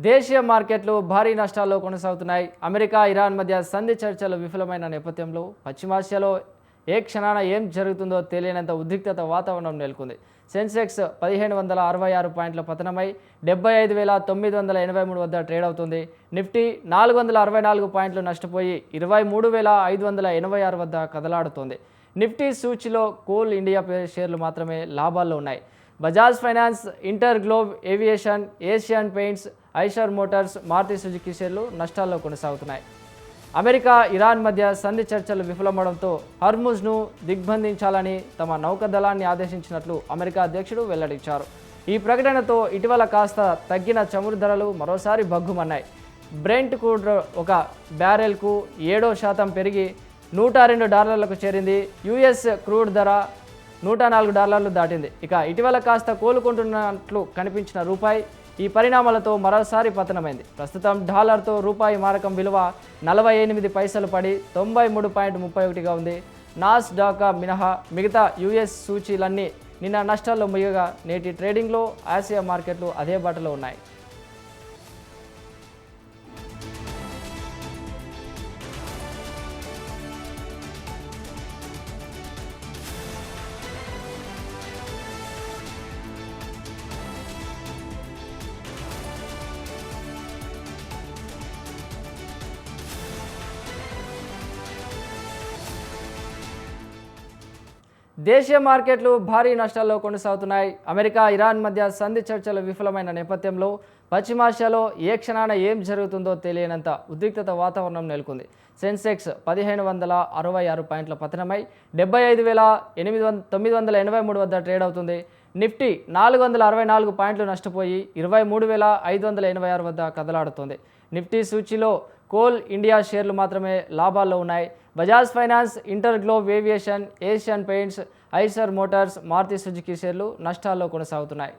దేశీయ మార్కెట్లు భారీ నష్టాల్లో కొనసాగుతున్నాయి. అమెరికా, ఇరాన్ మధ్య సంధి చర్చలు విఫలమైన నేపథ్యంలో పశ్చిమాసియాలో ఏ క్షణాన ఏం జరుగుతుందో తెలియనంత ఉద్రిక్తత వాతావరణం నెలకొంది. సెన్సెక్స్ 1566 పాయింట్ల పతనమై 75,983 వద్ద ట్రేడ్ అవుతుంది. నిఫ్టీ 464 పాయింట్లు నష్టపోయి 23,586 వద్ద కదలాడుతోంది. నిఫ్టీ సూచీలో కోల్ ఇండియా షేర్లు మాత్రమే లాభాల్లో ఉన్నాయి. బజాజ్ ఫైనాన్స్, ఇంటర్ గ్లోబ్ ఏవియేషన్, ఏషియన్ పెయింట్స్, ఐషర్ మోటార్స్, మారుతి సుజుకి షేర్లు నష్టాల్లో కొనసాగుతున్నాయి. అమెరికా, ఇరాన్ మధ్య సంధి చర్చలు విఫలమవడంతో హర్ముజ్ను దిగ్బంధించాలని తమ నౌకాదళాన్ని ఆదేశించినట్లు అమెరికా అధ్యక్షుడు వెల్లడించారు. ఈ ప్రకటనతో ఇటీవల కాస్త తగ్గిన చమురు ధరలు మరోసారి భగ్గుమన్నాయి. బ్రెంట్ క్రూడ్ ఒక బ్యారెల్కు 7% పెరిగి $102లకు చేరింది. యుఎస్ క్రూడ్ ధర $104 దాటింది. ఇక ఇటీవల కాస్త కోలుకుంటున్నట్లు కనిపించిన రూపాయి ఈ పరిణామాలతో మరోసారి పతనమైంది. ప్రస్తుతం డాలర్తో రూపాయి మారకం విలువ 48 పైసలు పడి 93.31గా ఉంది. నాస్డాక్ మినహా మిగతా యుఎస్ సూచీలన్నీ నిన్న నష్టాల్లో ముగియగా నేటి ట్రేడింగ్లో ఆసియా మార్కెట్లు అదే బాటలో ఉన్నాయి. దేశీయ మార్కెట్లు భారీ నష్టాల్లో కొనసాగుతున్నాయి. అమెరికా, ఇరాన్ మధ్య సంధి చర్చలు విఫలమైన నేపథ్యంలో పశ్చిమాసియాలో ఏ క్షణాన ఏం జరుగుతుందో తెలియనంత ఉద్రిక్తత వాతావరణం నెలకొంది. సెన్సెక్స్ 1566 పాయింట్ల పతనమై 75,983 వద్ద ట్రేడ్ అవుతుంది. నిఫ్టీ 464 పాయింట్లు నష్టపోయి 23,586 వద్ద కదలాడుతోంది. నిఫ్టీ సూచీలో కోల్ ఇండియా షేర్లు మాత్రమే లాభాల్లో ఉన్నాయి. బజాజ్ ఫైనాన్స్, ఇంటర్ గ్లోబ్ ఏవియేషన్, ఏషియన్ పెయింట్స్, ఐషర్ మోటార్స్, మారుతి సుజుకి షేర్లు నష్టాల్లో కొనసాగుతున్నాయి.